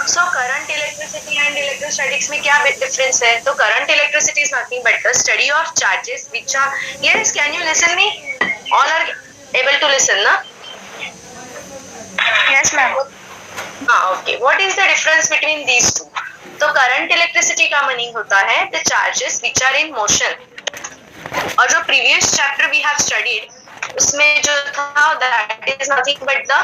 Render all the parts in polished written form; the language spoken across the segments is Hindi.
So current electricity and electrostatics में क्या difference है? तो current electricity is nothing but the study of charges which are, yes, can you listen me? All are able to listen, na? Yes, ma'am. Okay. What is the difference between these two? तो current electricity का meaning होता है the charges which are in motion. और जो previous chapter we have studied उसमें जो था that is nothing but the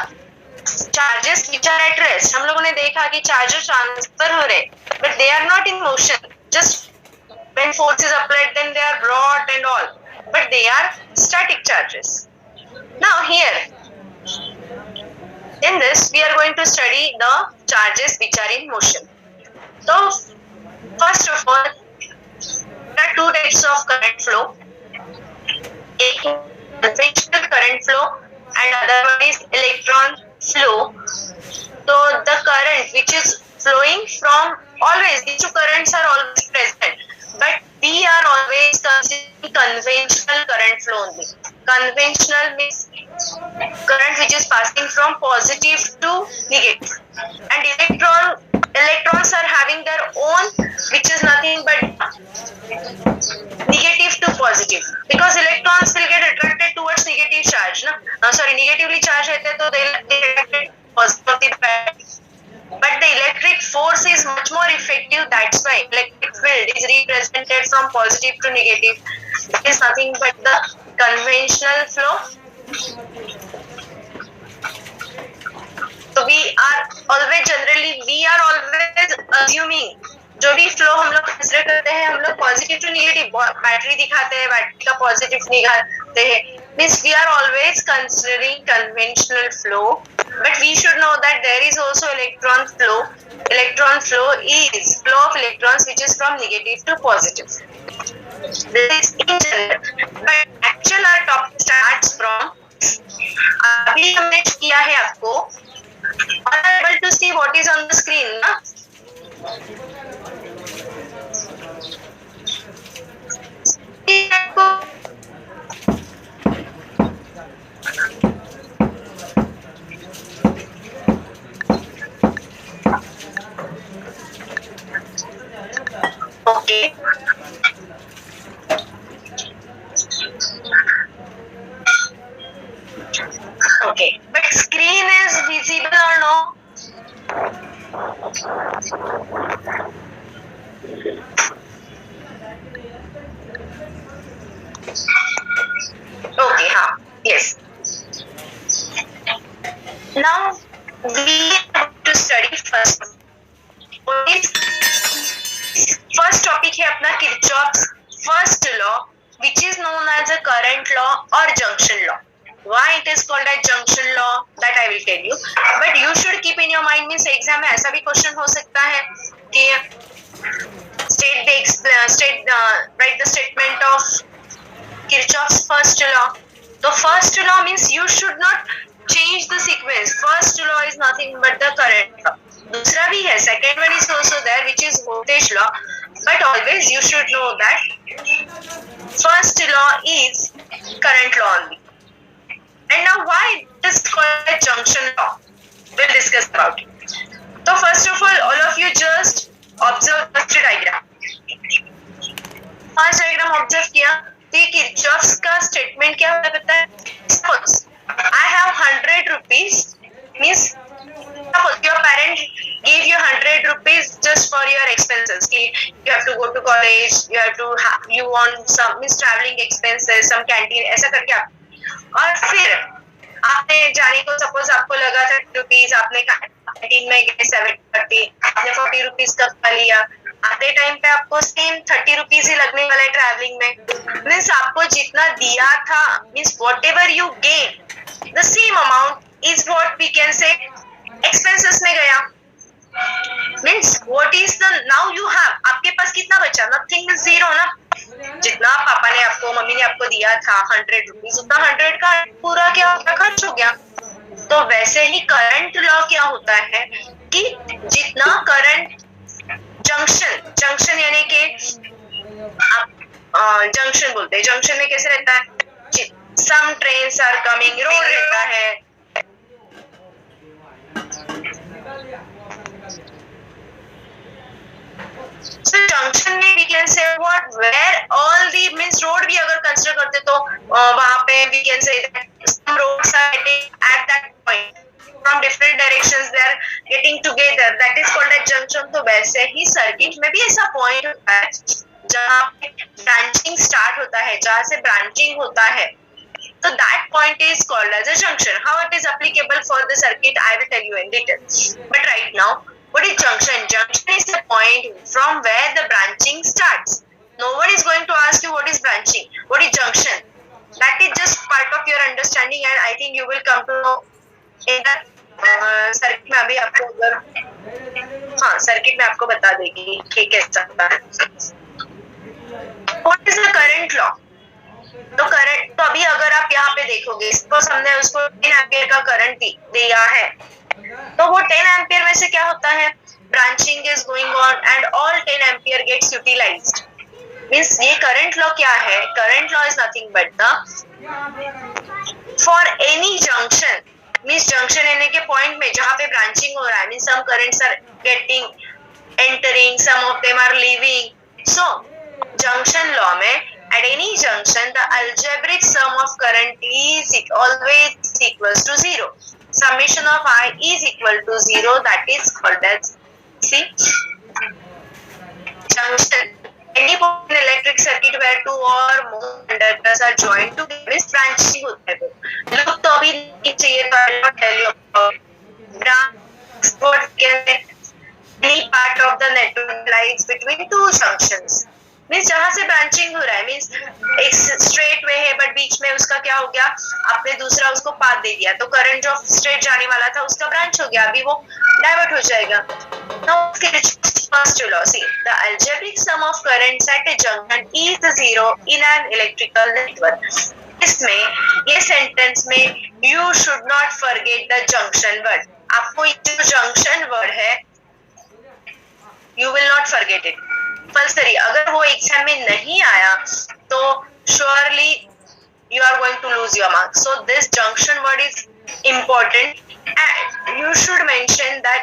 charges which are at rest. हम लोगों ने देखा कि charges transfer हो रहे but they are not in motion. Just when force is applied then they are brought and all, but they are static charges. Now here in this we are going to study the charges which are in motion. So first of all there are two types of current flow. Conventional current flow and other one is electron flow. So the current which is flowing from, always these two currents are always present, but we are always considering conventional current flow only. Conventional means current which is passing from positive to negative, and electrons are having their own, which is nothing but negative to positive, because electrons will get attracted towards negative charge, negatively charged रहते तो they attracted positive, but the electric force is much more effective. That's why electric field is represented from positive to negative. It is nothing but the conventional flow. So we are always assuming जो भी फ्लो हम लोग कंसीडर करते हैं, हम लोग पॉजिटिव टू नेगेटिव बैटरी दिखाते हैं, बैटरी का पॉजिटिव निकालते हैं, means we are always considering conventional flow, but we should know that there is also electron flow. Electron flow is flow of electrons which is from negative to positive. This is in general, but actual our topic starts from, अभी हमने किया है आपको, are able to see what is on the screen, ना? Okay. Okay, but screen is visible or no? Okay, हाँ, yes. Now we have to study first. First topic है अपना Kirchhoff's first law, which is known as a current law or junction law. Why it is called as junction law, that I will tell you. But you should keep in your mind, means exam में ऐसा भी question हो सकता है कि write the statement of Kirchhoff's first law. The first law means you should not change the sequence. First law is nothing but the current law. दूसरा भी है, second one is also there, which is voltage law. But always you should know that first law is current law only. And now why it is called a junction law? We'll discuss about it. So first of all of you just observe first diagram. First diagram observe किया, तो Kirchhoff's का statement क्या होता है पता है? Suppose I have 100 rupees, means suppose your parent gave you 100 rupees just for your expenses. You have to go to college, you want some means traveling expenses, some canteen, ऐसा करके आप, और फिर आपने जाने को सपोज आपको लगा 30 रुपीज, आपने कैंटीन में गए 7:30, आपने 40 रुपीज का खा लिया, आते टाइम पे आपको सेम 30 रुपीज ही लगने वाला है ट्रैवलिंग में, मीन्स आपको जितना दिया था, means whatever you gain the same amount is what we can say expenses में गया. Means what is the now you have, आपके पास कितना बचा? नथिंग, जीरो ना. जितना पापा ने आपको, मम्मी ने आपको दिया था 100 रुपीज, उतना 100 का पूरा क्या होगा, खर्च हो गया. तो वैसे ही करंट लॉ क्या होता है कि जितना करंट जंक्शन यानी कि आप जंक्शन बोलते हैं, जंक्शन में कैसे रहता है, सम ट्रेन्स आर कमिंग, रोड रहता है, So junction में we can say what, where all the means road भी अगर consider करते तो वहाँ पे we can say that some roads are getting at that point from different directions they are getting together, that is called a junction. तो वैसे ही सर्किट में भी ऐसा पॉइंट होता है जहाँ पे ब्रांचिंग स्टार्ट होता है, जहाँ से ब्रांचिंग होता है, so that point is called as a junction. How it is applicable for the circuit I will tell you in detail, but right now what is junction? Junction is the point from where the branching starts. No one is going to ask you what is branching, what is junction. That is just part of your understanding and I think you will come to know in the circuit में. अभी आपको अगर हाँ सर्किट में आपको बता देगी कि कैसा होता है. What is the current law? तो करंट, तो अभी अगर आप यहाँ पे देखोगे इसको हमने उसको 10 एम्पियर का करंट दिया है, तो वो 10 एम्पियर में से क्या होता है, branching is going on and all 10 ampere gets utilized. Means ये करंट लॉ क्या है, current law is nothing but the for any junction, means junction एने के पॉइंट में जहाँ पे ब्रांचिंग हो रहा है, means some currents are getting entering, some of them are leaving. So junction law में at any junction the algebraic sum of current is always equals to 0. Summation of I is equal to 0, that is called as, see, junction. Any point in electric circuit where two or more conductors are joined together is branching होता है. लोग तो अभी नहीं चाहिए तो I will not tell you about branch. What can any part of the network lies between two junctions. Means जहाँ से ब्रांचिंग हो रहा है, मीन्स एक स्ट्रेट वे है बट बीच में उसका क्या हो गया, आपने दूसरा उसको पाथ दे दिया तो करंट जो स्ट्रेट जाने वाला था उसका ब्रांच हो गया, अभी वो डाइवर्ट हो जाएगा. Now first law, see the algebraic sum of currents at a junction is 0 in an electrical network. इसमें ये सेंटेंस में you should not forget the junction word. आपको जो जंक्शन वर्ड है you will not forget it. Compulsory, अगर वो एग्जाम में नहीं आया तो surely you are going to lose your marks. So this junction word is important and you should mention that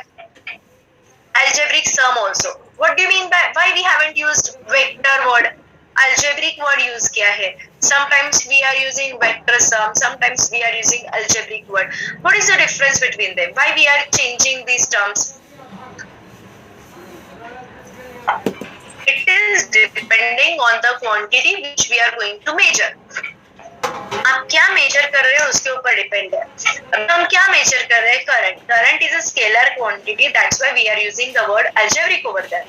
algebraic sum also. What do you mean by, why we haven't used vector word, algebraic word use किया है? Sometimes we are using vector sum, sometimes we are using algebraic word. What is the difference between them? Why we are changing these terms? It is depending on the quantity which we are going to measure. आप क्या मेजर कर रहे हो उसके ऊपर डिपेंड है. अब हम क्या मेजर कर रहे हैं, current. Current is a scalar quantity, that's why we are using the word algebraic over there.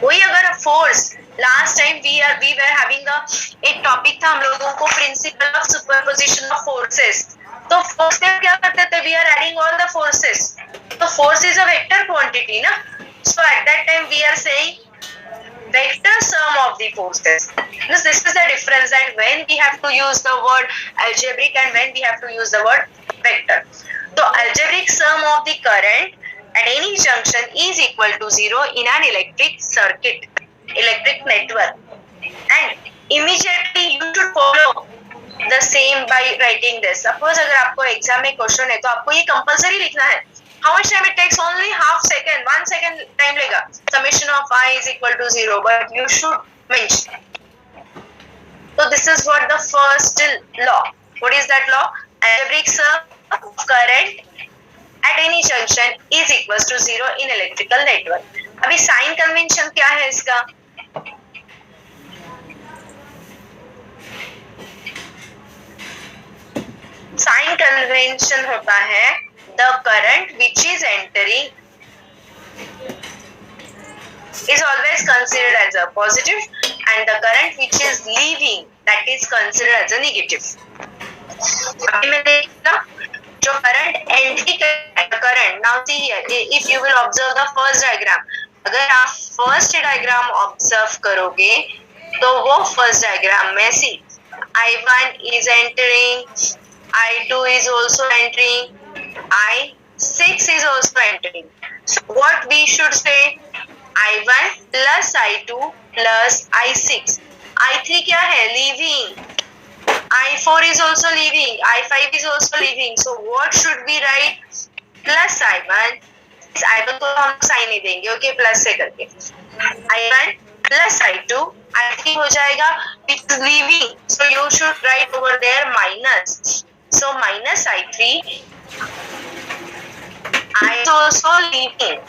वही अगर force, last time we were having एक टॉपिक था हम लोगों को principle of superposition of forces. तो फोर्स में क्या करते थे, we are adding all the forces. तो force is a vector quantity ना. So at that time we are saying vector sum of the forces. This is the difference, that when we have to use the word algebraic and when we have to use the word vector. So algebraic sum of the current at any junction is equal to 0 in an electric circuit, electric network. And immediately you should follow the same by writing this. Suppose अगर आपको एग्जाम में क्वेश्चन है तो आपको ये कंपल्सरी लिखना है. How much time it takes? Only half second, 1 second time लेगा. Summation of I is equal to 0, but you should mention. So this is what the first law. What is that law? Algebraic sum of current at any junction is equals to 0 in electrical network. अभी साइन कन्वेंशन क्या है इसका? साइन कन्वेंशन होता है the current which is entering is always considered as a positive and the current which is leaving, that is considered as a negative. अभी मैं देखना जो current entry current. Now see here, if you will observe the first diagram, अगर आप first diagram observe करोगे तो वो first diagram में see I1 is entering, I2 is also entering, I6 is also entering. So what we should say? I1 plus I2 plus I6. I3 क्या है? Leaving. I4 is also leaving. I5 is also leaving. So what should we write? Plus I1 I1 को हम साइन नहीं देंगे, ओके, प्लस से करके I1 प्लस I2, I3 हो जाएगा with leaving, so you should write over there minus, so minus I3, I is also leaving,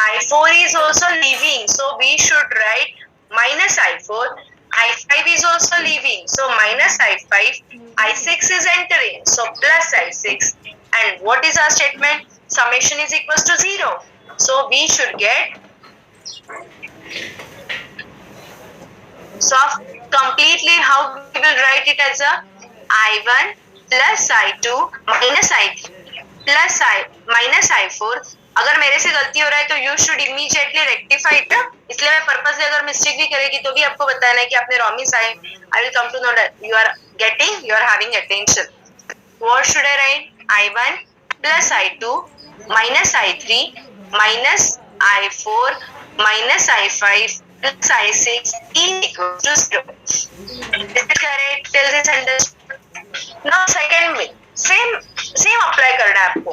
I4 is also leaving, so we should write minus I4, I5 is also leaving, so minus I5, I6 is entering, so plus I6, and what is our statement? Summation is equals to 0, so we should get, so completely how we will write it as a I1 plus I2 minus I3 plus minus I4. अगर मेरे से गलती हो रहा है तो you should immediately rectify it, इसलिए मैं पर्पसली अगर मिस्टेक भी करेगी तो भी आपको बताना है कि आपने रॉमी sign, I will come to know that you are getting, you are having attention. What should I write? I1 plus I2 minus I3 minus I4 minus I5 plus I6 equals to 0. Is it correct? Till this understood? Now second में same apply करना है आपको.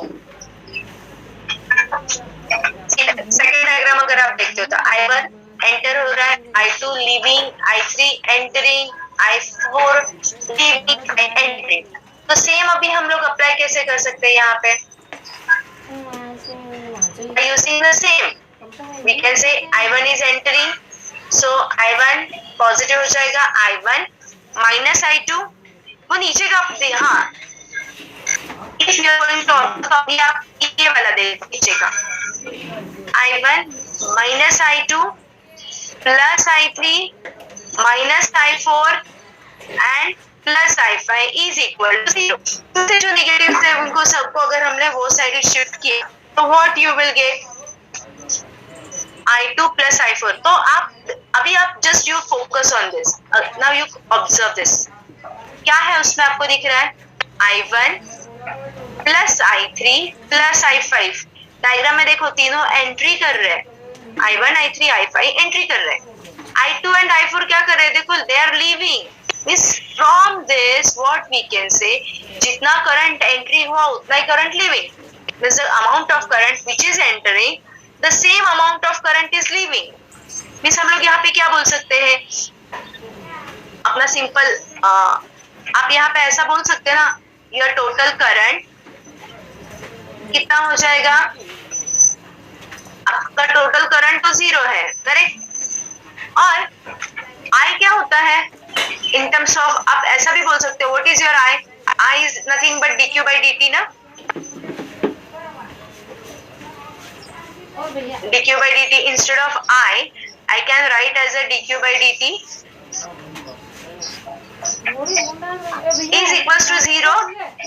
सेकेंड डायग्राम अगर आप देखते हो तो I1 एंटर हो रहा है, I2 leaving, I3 entering, I4 leaving entering. तो सेम अभी हम लोग अप्लाई कैसे कर सकते हैं यहाँ पे? Using the same, we can say I1 is entering, so I1 positive हो जाएगा, I1 minus I2, वो नीचे का दे, हाँ, if you are going to तो अभी आप ये वाला दे नीचे का, I1 minus I2 plus I3 minus I4 and plus I5 is equal to 0. तो जो नेगेटिव थे उनको सबको अगर हमने वो साइड शिफ्ट किए तो what you will get? I2 plus I4. तो आप अभी आप just you focus on this. Now you observe this. क्या है उसमें आपको दिख रहा है? I1 plus I3 plus I5. Diagram में देखो तीनों एंट्री कर रहे हैं. I1, I3, I5 एंट्री कर रहे हैं. I2 and I4 क्या कर रहे हैं? देखो they are leaving. Is from this what we can say, जितना करंट एंट्री हुआ उतना ही current leaving. Means the amount of current which is entering, the same amount of current is leaving. Means हम लोग यहाँ पे क्या बोल सकते हैं? अपना सिंपल आप यहाँ पे ऐसा बोल सकते हैं ना, your total current कितना हो जाएगा? आपका टोटल करंट तो 0 है, करेक्ट? और I क्या होता है? In terms of आप ऐसा भी बोल सकते हो, what is your I? I is nothing but dq by dt ना? dq by dt instead of I can write as a dq by dt is equals to 0.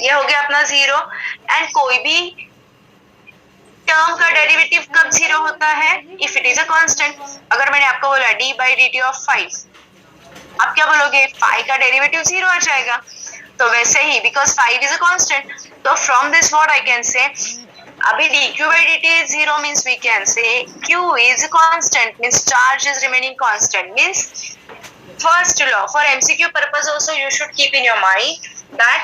ये हो गया अपना 0. एंड कोई भी टर्म का डेरिवेटिव कब 0 होता है? If it is a constant. अगर मैंने आपको बोला d by dt of 5, आप क्या बोलोगे? 5 का डेरिवेटिव 0 आ जाएगा. तो वैसे ही बिकॉज 5 इज अ कांस्टेंट, तो from this what I can say, अभी dq by dt is 0 means we can say q is constant, means charge is remaining constant. Means first law for MCQ purpose also you should keep in your mind that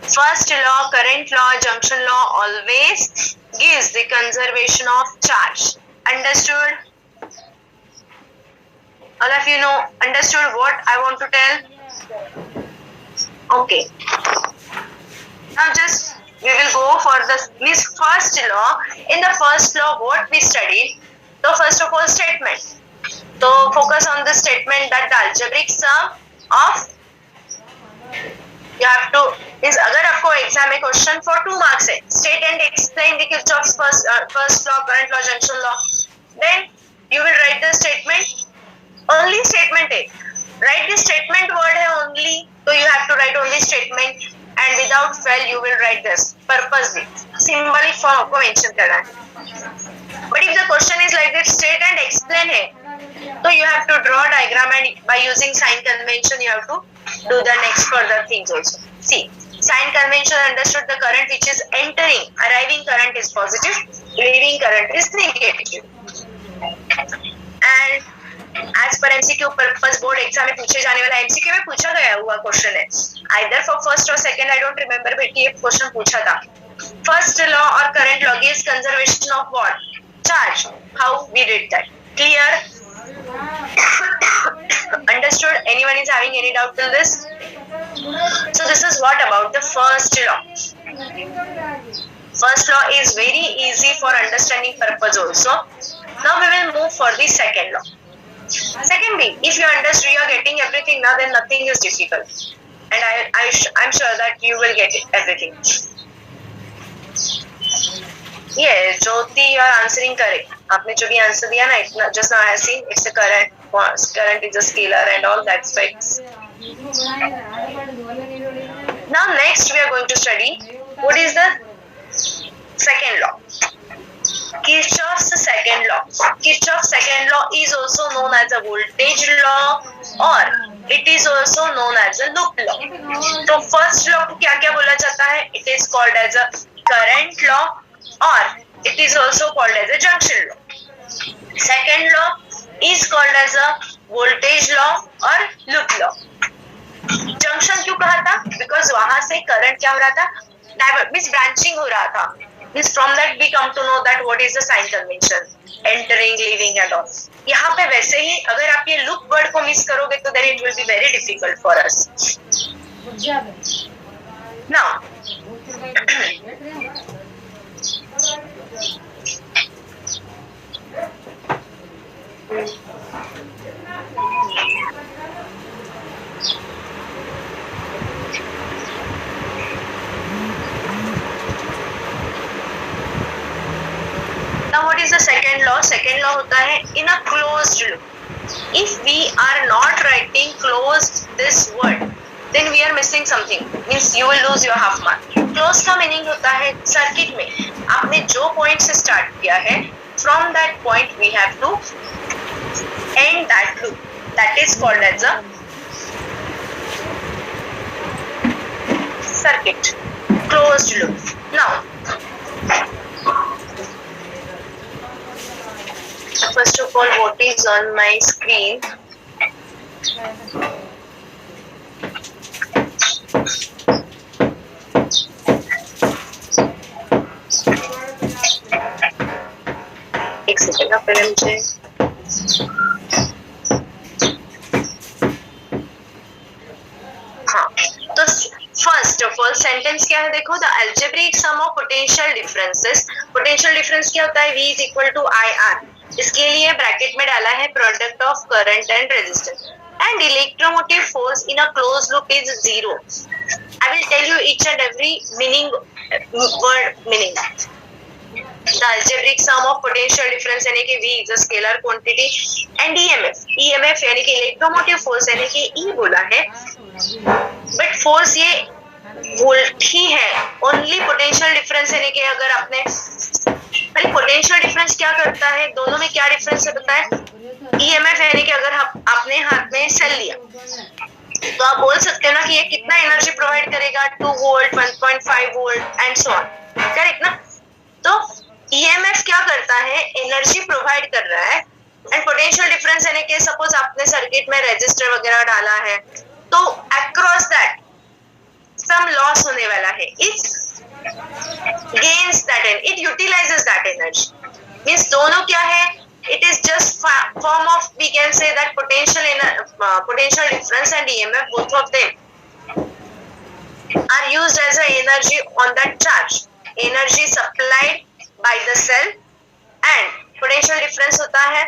first law, current law, junction law always gives the conservation of charge. Understood? All of you know, understood what I want to tell? Okay. Now just we will go for this first law. In the first law, what we studied? So first of all, statement. So focus on the statement that the algebraic sum of you have to is अगर आपको एग्जाम में क्वेश्चन फॉर 2 मार्क्स है, state and explain the Kirchhoff's first law, current law, junction law, then you will write the statement. Only statement है, राइट द स्टेटमेंट वर्ड है ओनली, तो you have to write only statement and without fail you will write this purposely, symbolic form को मेंशन करना है. But if the question is like that state and explain है, तो you have to draw diagram and by using sign convention you have to do the next further things also. See, sign convention understood the current which is entering, arriving current is positive, leaving current is negative. And as per MCQ purpose board exam में पूछे जाने वाला MCQ में पूछा गया हुआ क्वेश्चन है, either for first or second I don't remember, बेटी ये क्वेश्चन पूछा था. first law or current law gives conservation of what? Charge. How we did that? Clear? Understood? Anyone is having any doubt till this? So this is what about the first law. First law is very easy for understanding purpose also. Now we will move for the second law. Second being, if you understand, you are getting everything now, then nothing is difficult. And I'm sure that you will get everything. Yes, Jyoti, you are answering correct. आपने जो भी आंसर दिया ना, इतना just now I have seen it's a current. Current is a scalar and all that facts. Now next we are going to study what is the second law. Kirchhoff's second law. Kirchhoff's second law is also known as a voltage law or it is also known as a loop law. तो first law को क्या क्या बोला जाता है? It is called as a current law or it is also called as a junction law. Second law is called as a voltage law or loop law. Junction क्यों कहा था? Because वहां से करंट क्या हो रहा था? डाइवर्ट मींस ब्रांचिंग हो रहा था. Means from that we come to know that what is the sign convention, entering, leaving and all. यहाँ पे वैसे ही अगर आप ये loop word को मिस करोगे तो then it will be very difficult for us. Now, now what is the second law? Second law होता है in a closed loop. If we are not writing closed this word, then we are missing something. Means you will lose your half mark. Close का meaning होता है सर्किट में आपने जो पॉइंट से स्टार्ट किया है, from that point we have to end that loop. That is called as a circuit, closed loop. Now, first of all, what is on my screen? एक सेकंड पहले मुझे हाँ तो फर्स्ट ऑफ ऑल सेंटेंस क्या है देखो. The algebraic sum of potential differences. Potential difference क्या होता है? V is equal to I R. इसके लिए ब्रैकेट में डाला है product of current and resistance. And electromotive force in a close loop is zero. I will tell you each and every meaning, word meaning. The algebraic sum of potential difference यानी कि V is a scalar quantity and EMF यानी कि electromotive force यानी कि E बोला है, but force ये वोल्ट ही है. only potential difference यानी कि अगर आपने अरे potential difference क्या करता है, दोनों में क्या difference है पता है? EMF यानी कि अगर आपने हाथ में सेल लिया तो आप बोल सकते हो ना कि ये कितना एनर्जी प्रोवाइड करेगा, 2 volt, 1.5 volt and so on. Correct ना? तो EMF क्या करता है? एनर्जी प्रोवाइड कर रहा है. एंड पोटेंशियल डिफरेंस यानी कि सपोज आपने सर्किट में रेजिस्टर वगैरह डाला है तो अक्रॉस दैट सम लॉस होने वाला है. It gains that and it utilises that energy. Means दोनों क्या है? It is just form of we can say that potential difference and EMF both of them are used as a energy on that charge. Energy supplied by the cell and potential difference होता है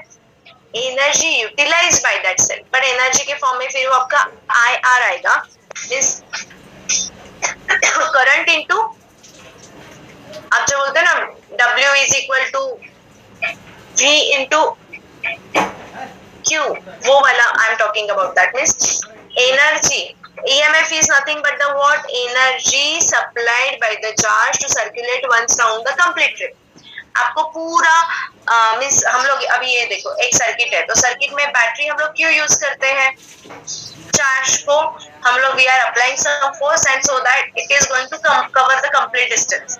energy utilized by that cell. but energy के फॉर्म में फिर वो आपका IR आएगा. means current into आप जो बोलते हैं ना W is equal to V into Q, वो वाला I am talking about. that means energy. EMF is nothing but the what? Energy supplied by the charge to circulate once round the complete trip. आपको पूरा मींस हम लोग अभी ये देखो एक सर्किट है तो सर्किट में बैटरी हम लोग क्यों यूज करते हैं? चार्ज को हम लोग we are applying some force and so that it is going to cover the complete distance.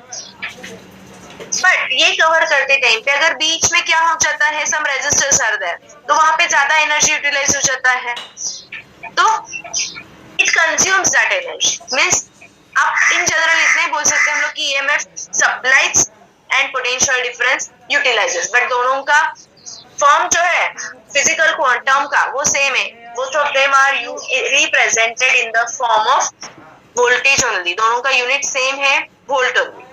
But ये कवर करते टाइम पे अगर बीच में क्या हो जाता है, सम रेजिस्टर्स आर देयर, तो वहां पे ज्यादा एनर्जी यूटिलाइज हो जाता है. तो it consumes that energy. Means आप इन जनरल इतना ही बोल सकते हैं हम लोग कि EMF supplies and potential difference utilises, but दोनों का फॉर्म जो है फिजिकल क्वांटम का वो सेम है. Both of them are represented in the form of voltage only. दोनों का यूनिट सेम है, वोल्ट ओनली.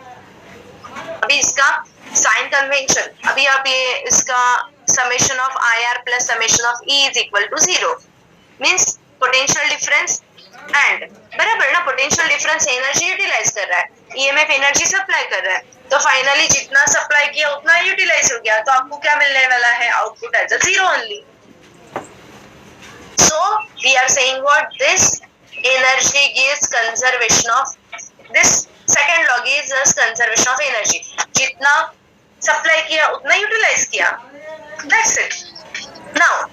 अभी इसका साइन कन्वेंशन, अभी आप ये इसका summation of I R plus summation of E is equal to 0 means potential difference and, बराबर ना, पोटेंशियल डिफरेंस एनर्जी यूटिलाइज कर रहा है, ईएमएफ एनर्जी सप्लाई कर रहा है, तो फाइनली जितना सप्लाई किया उतना यूटिलाइज हो गया, तो आपको क्या मिलने वाला है, output as a 0 only. So we are saying what this energy gives conservation of this second law gives conservation of energy. जितना सप्लाई किया उतना यूटिलाइज किया, that's it. Now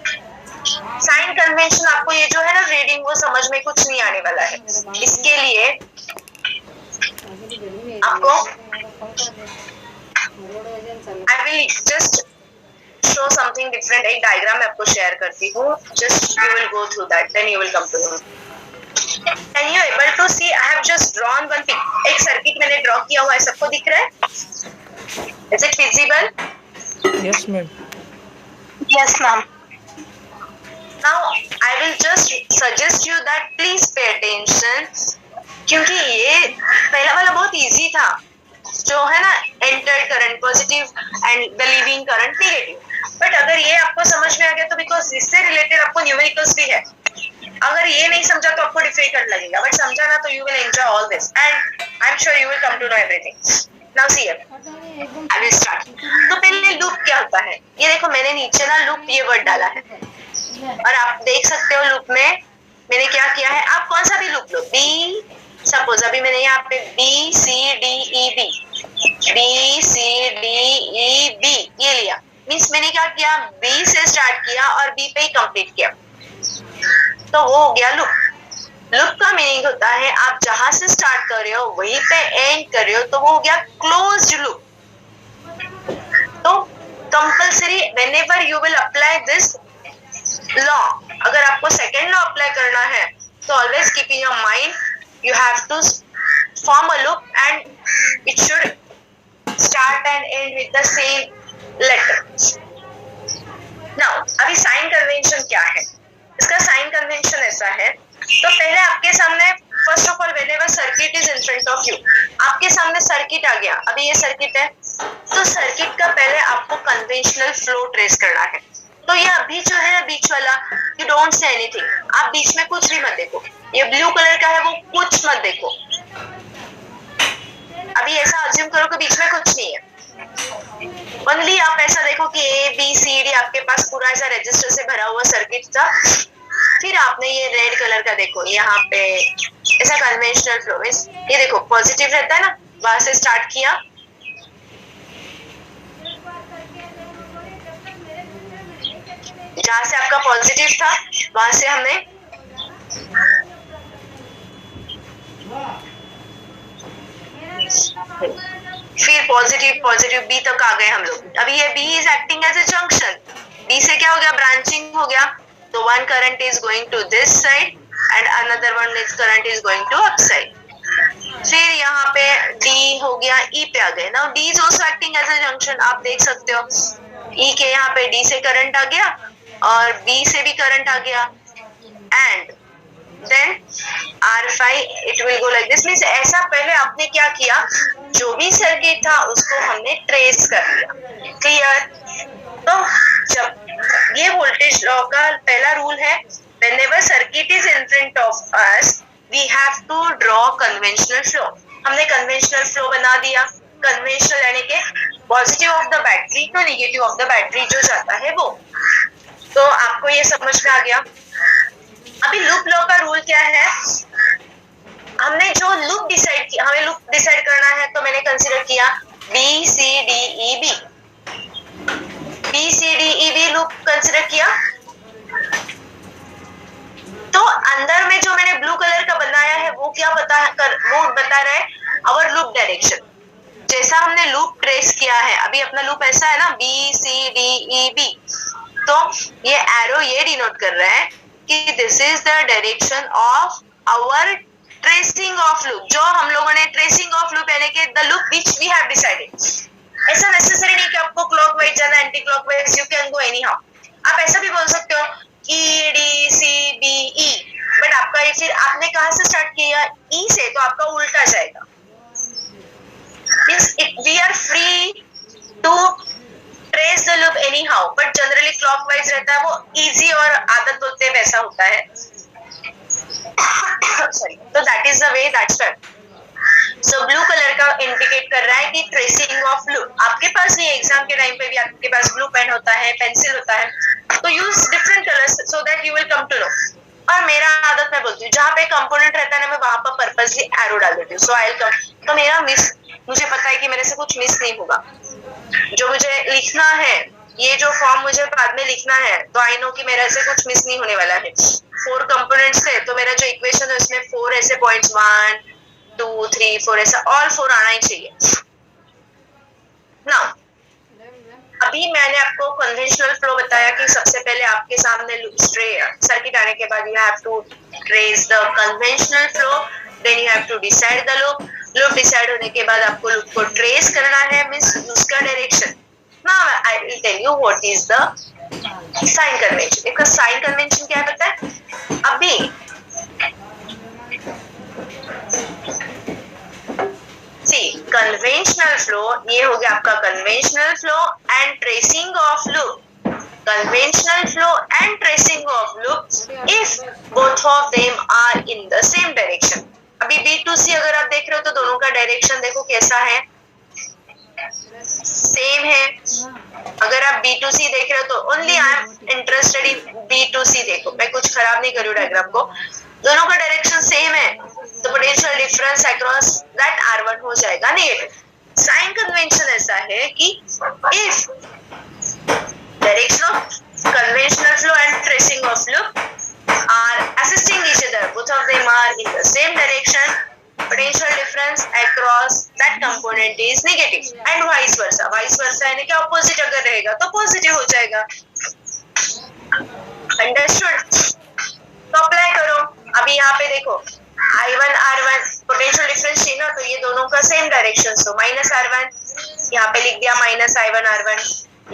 sign convention, आपको ये जो है ना रीडिंग वो समझ में कुछ नहीं आने वाला है. इसके लिए आपको I will just show something different. एक डायग्राम मैं आपको शेयर करती हूँ, just you will go through that, then you will come to know. Can you able to see? I have just drawn one thing. एक सर्किट मैंने ड्रॉ किया हुआ है, सबको दिख रहा है? Is it visible? Yes ma'am. Yes ma'am. Now I will just suggest you that please pay attention, क्योंकि ये पहला वाला बहुत इजी था, जो है ना entered current positive and the leaving current negative. But अगर ये आपको समझ में आ गया तो बिकॉज इससे रिलेटेड आपको न्यूमेरिकल्स भी है. अगर ये नहीं समझा तो आपको डिफिकल्ट लगेगा, बट समझा ना तो you will enjoy all this and I am sure you will come to know everything. Now see here, I will start. तो पहले लूप क्या होता है, ये देखो मैंने नीचे ना लूप ये वर्ड डाला है, और आप देख सकते हो लूप में मैंने क्या किया है. आप कौन सा भी लूप लो, बी, सपोज अभी मैंने यहाँ पे B C D E B, B C D E B ये लिया, मीन्स मैंने क्या किया, बी से स्टार्ट किया और बी पे ही कंप्लीट किया, तो वो हो गया लूप. लूप का मीनिंग होता है आप जहां से स्टार्ट कर रहे हो वहीं पे एंड कर रहे हो, तो वो हो गया क्लोज्ड लूप. तो compulsory whenever you will apply this law, अगर आपको सेकेंड लॉ अप्लाई करना है तो always keep in your mind you have to form a loop and it should start and end with the same letter. Now अभी साइन कन्वेंशन क्या है, इसका साइन कन्वेंशन ऐसा है. तो पहले आपके सामने first of all whenever circuit is in front of you, आपके सामने सर्किट आ गया, अभी ये सर्किट है, तो सर्किट का पहले आपको कन्वेंशनल फ्लो ट्रेस करना है. तो ये अभी जो है बीच वाला, यू डोंट से एनीथिंग, आप बीच में कुछ भी मत देखो, ये ब्लू कलर का है वो कुछ मत देखो. अभी ऐसा अज्यूम करो कि बीच में कुछ नहीं है, ओनली आप ऐसा देखो कि ए बी सी डी आपके पास पूरा ऐसा रजिस्टर से भरा हुआ सर्किट था. फिर आपने ये रेड कलर का देखो यहाँ पे ऐसा कन्वेंशनल फ्लो, ये देखो पॉजिटिव रहता है ना, वहां से स्टार्ट किया, जहां से आपका पॉजिटिव था वहां से हमने फिर पॉजिटिव पॉजिटिव बी तक आ गए हम लोग. अभी ये B is acting as a junction, B से क्या हो गया, ब्रांचिंग हो गया, तो one current is going to this side and another one is current is going to up side. फिर यहाँ पे डी हो गया, ई पे आ गए. Now D is also acting as a junction, आप देख सकते हो ई के यहाँ पे डी से करंट आ गया और बी से भी करंट आ गया and then R5 it will go like this. Means ऐसा पहले आपने क्या किया, जो भी सर्किट था उसको हमने ट्रेस कर लिया. क्लियर? तो जब ये वोल्टेज लॉ का पहला रूल है, whenever circuit is in front of us we have to draw conventional flow. हमने कन्वेंशनल फ्लो बना दिया. कन्वेंशनल यानी कि positive of the battery to negative of the battery जो जाता है वो. तो आपको ये समझ में आ गया. अभी लूप लॉ का रूल क्या है, हमने जो लूप डिसाइड किया, हमें लूप डिसाइड करना है, तो मैंने कंसीडर किया B C D E B, B C D E B loop consider किया. तो अंदर में जो मैंने ब्लू कलर का बनाया है वो क्या वो बता रहा है आवर लूप डायरेक्शन. जैसा हमने लूप ट्रेस किया है, अभी अपना लूप ऐसा है ना B C D E B, तो ये एरो ये डिनोट कर रहा है कि this is the direction of our tracing of loop, जो हम लोगों ने ट्रेसिंग ऑफ लूप यानी कि the loop which we have decided. ऐसा नेसेसरी नहीं कि आपको क्लॉकवाइज जाना, anti clockwise, you can go anyhow. आप ऐसा भी बोल सकते हो E D C B E, but आपका ये फिर आपने कहां से स्टार्ट किया, ई से, तो आपका उल्टा जाएगा. Means it we are free to trace the loop anyhow, but generally clockwise रहता है, वो इजी और आदत बोलते हैं वैसा होता है. सॉरी, तो that is the way, that's why. So blue colour का इंडिकेट कर रहा है कि ट्रेसिंग ऑफ लूप. आपके पास भी एग्जाम के टाइम पे भी आपके पास ब्लू पेन होता है, पेंसिल होता है, तो use different colours so that you will come to know. और मेरा आदत मैं बोलती हूँ, जहाँ पे कंपोनेंट रहता है ना, मैं वहां पर पर्पसली एरो डाल देती हूँ. सो आई विल कम, तो मेरा मुझे पता है कि मेरे से कुछ मिस नहीं होगा. जो मुझे लिखना है, ये जो फॉर्म मुझे बाद में लिखना है, तो आई नो कि मेरे से कुछ मिस नहीं होने वाला है. 4 कंपोनेंट्स थे, तो मेरा जो इक्वेशन है उसमें 4 ऐसे पॉइंट्स, 1 2 3 4 ऐसा ऑल 4 आना ही चाहिए. नाउ अभी मैंने आपको कन्वेंशनल फ्लो बताया कि सबसे पहले आपके सामने सर्किट आने के बाद you have to trace the conventional flow, then you have to decide the loop. Loop decide होने के बाद आपको लूप को ट्रेस करना है, मींस उसका direction. Now I will tell you what is the sign convention. इसका साइन कन्वेंशन क्या है पता है? अभी कन्वेंशनल फ्लो, ये हो गया आपका conventional flow and tracing of loop. Conventional flow and tracing of loop if both of them are in the same direction. अभी B2C अगर आप देख रहे हो तो दोनों का डायरेक्शन देखो कैसा है, सेम है. अगर आप B2C देख रहे हो तो only I am interested in B2C. देखो मैं कुछ खराब नहीं करूँ डायग्राम को, दोनों का डायरेक्शन सेम है, तो potential difference across that R1 हो जाएगा नेगेटिव. साइन कन्वेंशन ऐसा है कि if direction of conventional flow and tracing of loop are assisting each other, both of them are in the same direction, potential difference across that component is negative, and vice versa. Vice versa यानी कि opposite अगर रहेगा तो positive हो जाएगा. Understood? तो अप्लाई करो. अभी यहाँ पे देखो I1 R1 पोटेंशियल डिफरेंस चाहिए ना, तो ये दोनों का same direction, so minus R1 यहाँ पे लिख दिया, माइनस I1 R1,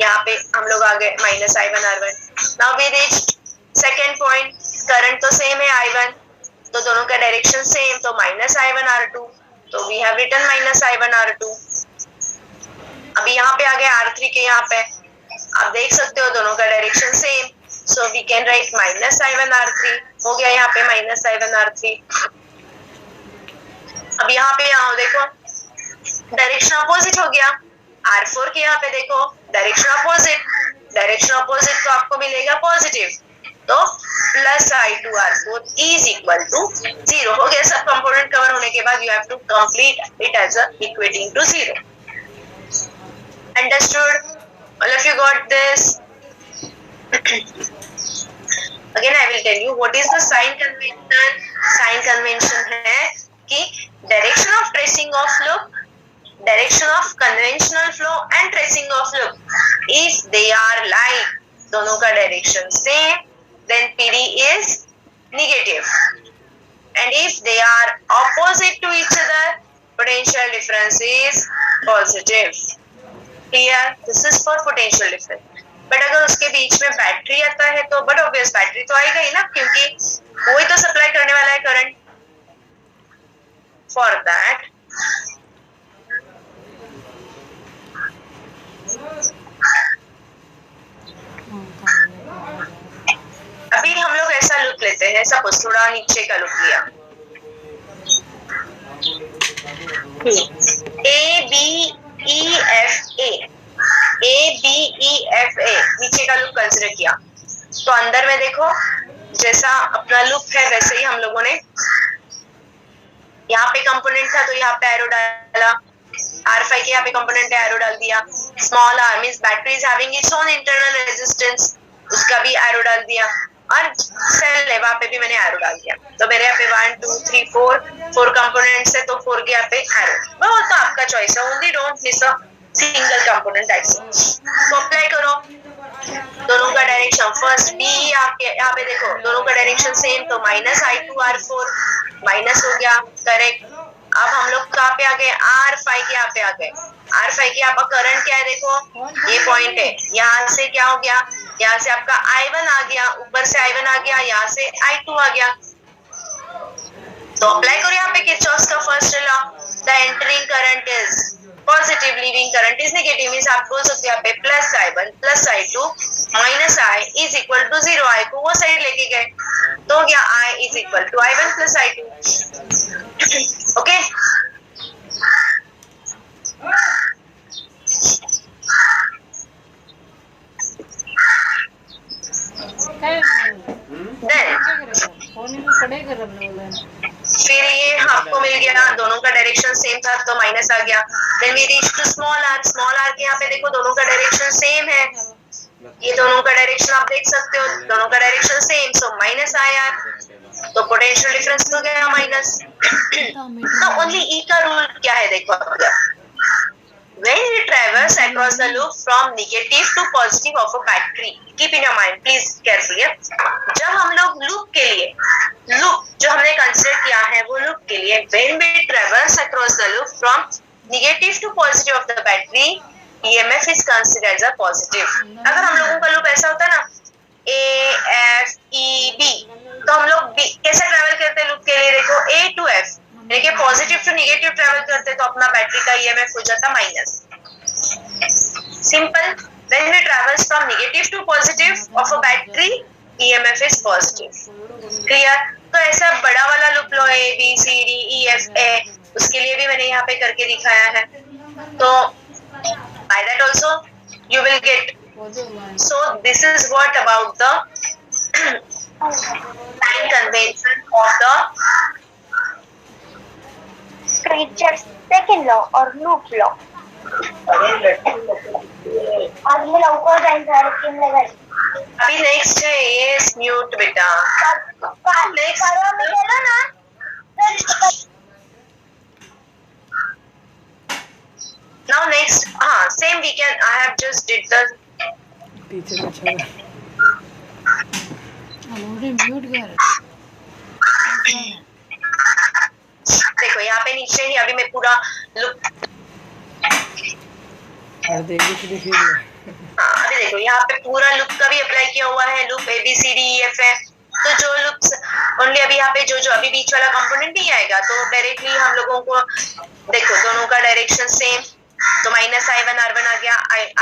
यहाँ पे हम लोग आ गए minus I1 R1. Now we reached second point. Current तो सेम है I1, तो दोनों का डायरेक्शन सेम, तो माइनस I1 R2, तो we have written minus I1 R2. अभी यहाँ पे आ गए R3 के, यहाँ पे आप देख सकते हो दोनों का direction same, so we can write minus I1 R3. हो गया यहाँ पे माइनस I1 R3. अब यहाँ पे यहाँ देखो डायरेक्शन अपोजिट हो गया. R4 के यहाँ पे देखो डायरेक्शन अपोजिट, तो आपको मिलेगा पॉजिटिव, तो plus I2 R4 is equal to 0 हो गया. सब कंपोनेंट कवर होने के बाद you have to complete it as equating to 0. Understood? All of you got this? Again I will tell you what is the sign convention. Sign convention है कि direction of tracing of loop, direction of conventional flow and tracing of loop, if they are like, दोनों का direction same, then PD is negative, and if they are opposite to each other, potential difference is positive. Clear? This is for potential difference. But अगर उसके बीच में बैटरी आता है तो बट ऑब्वियस बैटरी तो आएगा ही ना, क्योंकि वही तो सप्लाई करने वाला है करंट. For that अभी हम लोग ऐसा लुक लेते हैं, सपोज थोड़ा नीचे का लुक लिया, A B E F A, नीचे का लुक कंसिडर किया, तो अंदर में देखो जैसा अपना लुक है वैसे ही हम लोगों ने यहाँ पे कंपोनेंट था तो यहाँ पे एरो डाला, R5 के यहाँ पे कंपोनेंट है एरो डाल दिया. Small r means battery is having its own internal resistance, उसका भी एरो डाल दिया, और सेल है वहां पे भी मैंने एरो डाल दिया. तो मेरे यहाँ पे 1 2 3 4 कंपोनेंट्स है, तो 4 के यहाँ पे एरो. वो तो आपका चॉइस है, only don't miss a single component. तो अप्लाई करो. दोनों का डायरेक्शन फर्स्ट B, यहाँ पे देखो दोनों का डायरेक्शन सेम, तो माइनस I2 R4 माइनस हो गया, करेक्ट। अब हम लोग कहाँ पे आ गए, R5 के यहाँ पे आ गए। R5 के यहाँ पर करंट क्या है, देखो ये पॉइंट है, यहाँ से क्या हो गया, यहाँ से आपका I1 आ गया, ऊपर से I1 आ गया, यहाँ से I2 आ गया। तो अप्लाई करो यहाँ पे किरचॉफ का first law, the entering current is positive, leaving current is negative, means आप बोल सकते हो यहाँ पे plus I1 plus I2 minus I is equal to 0। I को वो साइड लेके गए तो हो गया I is equal to I1 plus I2। Okay, फिर ये आपको मिल गया, दोनों का डायरेक्शन सेम था तो माइनस आ गया। Then we reach to small R, small R के यहाँ पे देखो दोनों का डायरेक्शन सेम है, ये दोनों का डायरेक्शन आप देख सकते हो, दोनों का डायरेक्शन सेम, सो माइनस आया, तो पोटेंशियल डिफरेंस हो गया माइनस। तो ओनली ई का रूल क्या है, देखो when we traverse across the loop from negative to positive of a battery, keep in your mind please carefully, जब हम लोग लूप के लिए, लूप जो हमने कंसीडर किया है वो लूप के लिए, when we traverse across the loop from negative to positive of the battery, EMF is considered as a positive। अगर हम लोगों का लूप ऐसा होता है ना A F E B, तो हम लोग B कैसे ट्रैवल करते हैं लूप के लिए, देखो A to F, देखिए पॉजिटिव टू नेगेटिव ट्रैवल करते तो अपना बैटरी का ईएमएफ हो जाता माइनस। Simple, when we travels from negative to positive of a battery, EMF is positive. Clear? तो ऐसा बड़ा वाला लूप लो, A B C D E F A, उसके लिए भी मैंने यहाँ पे करके दिखाया है, तो by that also you will get. So this is what about the time convention of the Kirchhoff's second law or loop law। आज मैं लौकर जाएंगे किन लगाई। अभी नेक्स्ट है ये म्यूट बेटा। नेक्स्ट करो में चलो ना। Now next, हाँ same we can, I have just did the teacher अच्छा हमारे म्यूट कर देखो यहाँ पे नीचे ही अभी मैं पूरा लूप, अभी देखो यहाँ पे पूरा लूप का भी अप्लाई किया हुआ है, loop A B C D E F है, तो जो लूप्स ओनली अभी यहाँ पे जो अभी बीच वाला कंपोनेंट नहीं आएगा, तो डायरेक्टली हम लोगों को देखो दोनों का डायरेक्शन सेम, तो माइनस I1 R1 आ गया,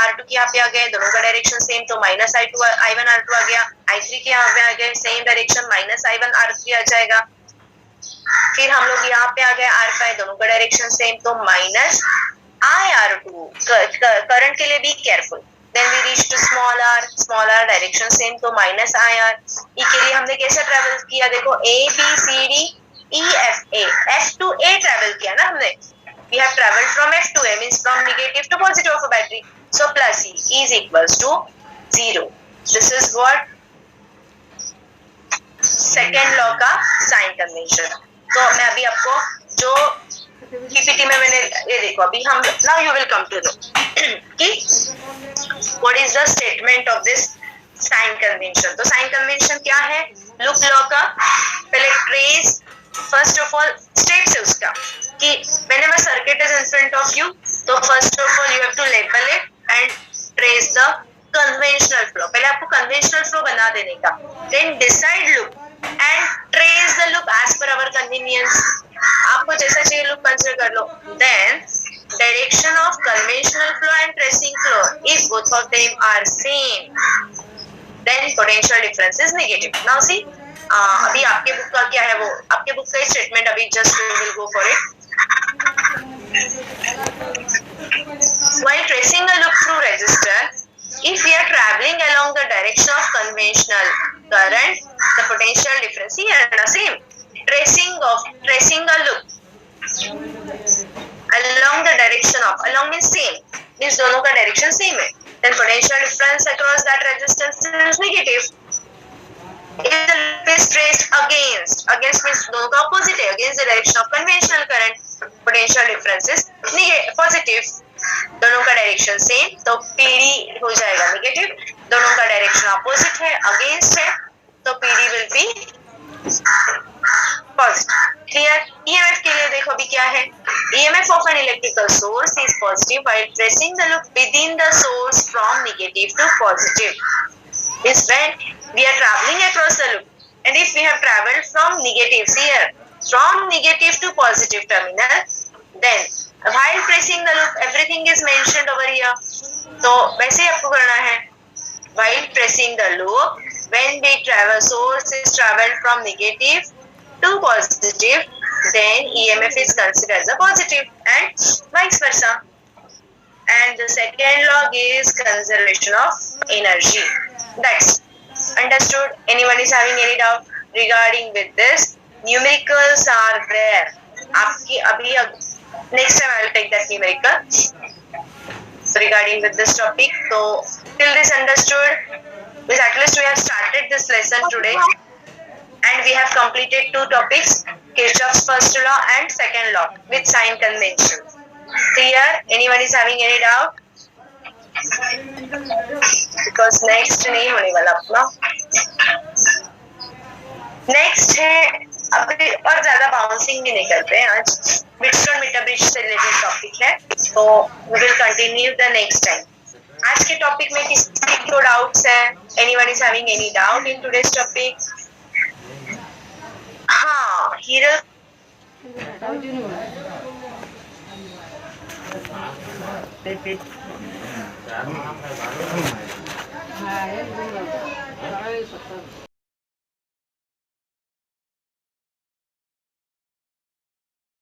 R2 के यहाँ पे आ गए, दोनों का डायरेक्शन सेम, तो माइनस I1 R2 आ गया, I3 के यहाँ पे आ गए same direction, minus I1 R3 आ जाएगा। फिर हम लोग यहाँ पे आ गए R5, दोनों का डायरेक्शन सेम, तो माइनस IR2, करंट के लिए भी careful. Then we reach to small r direction same, तो माइनस IR। ई के लिए हमने कैसे ट्रेवल किया, देखो A B C D E F A, F to A travel किया ना हमने, we have traveled from F to A, means from negative to positive of a battery, so plus E is equals to 0। this is what second law का साइन कन्वेंशन। तो मैं अभी आपको जो पीपीटी में मैंने ये देखो, अभी हम now you will come to know कि what is the statement of this sign convention. तो साइन कन्वेंशन क्या है लूप लॉ का, पहले trace first of all steps है उसका कि whenever circuit is in front of you, तो first of all you have to label it and trace the conventional flow, पहले आपको कन्वेंशनल फ्लो बना देने का, then decide loop and trace the loop as per our convenience, आपको जैसा चाहिए लूप कंसीडर कर लो। Then direction of conventional flow and tracing flow, if both of them are same then potential difference is negative. Now see अभी आपके बुक का क्या है, वो आपके बुक का स्टेटमेंट अभी just we will go for it. While tracing a loop through resistor, if we are traveling along the direction of conventional current, the potential difference here is the same. Tracing a loop along the direction of, along means same, means दोनों का direction same है, then potential difference across that resistance is negative. If the loop is traced against means दोनों का opposite है, against the direction of conventional current, potential difference is positive. दोनों का डायरेक्शन सेम, तो पीडी हो जाएगा नेगेटिव, दोनों का डायरेक्शन अपोजिट है, अगेंस्ट है, तो PD will be positive. Clear? EMF के लिए देखो अभी क्या है, EMF of an electrical source is positive while pressing the loop within the source from negative to positive is when we are traveling across the loop, and if we have traveled from negative, see here, from negative to positive terminal, then while pressing the loop everything is mentioned over here, तो वैसे ही आपको करना है, while pressing the loop when we travel source is traveled from negative to positive, then EMF is considered as a positive and vice versa. And the second law is conservation of energy. That's understood. Anyone is having any doubt regarding with this? Numericals are there. आपकी अभी next time I will take that numerical regarding with this topic. So till this understood, because at least we have started this lesson today, and we have completed two topics: Kirchhoff's first law and second law with sign convention. Clear? Anyone is having any doubt? Because next नहीं होने वाला अपना, नेक्स्ट है अभी, और ज्यादा बाउंसिंग भी नहीं करते हैं आज, ब्रिजस्टोन मीटर ब्रिज से रिलेटेड टॉपिक है, तो we will continue the next time. आज के टॉपिक में किसी को डाउट्स है? Anyone is having any doubt in today's topic? हाँ हीरो हाँ,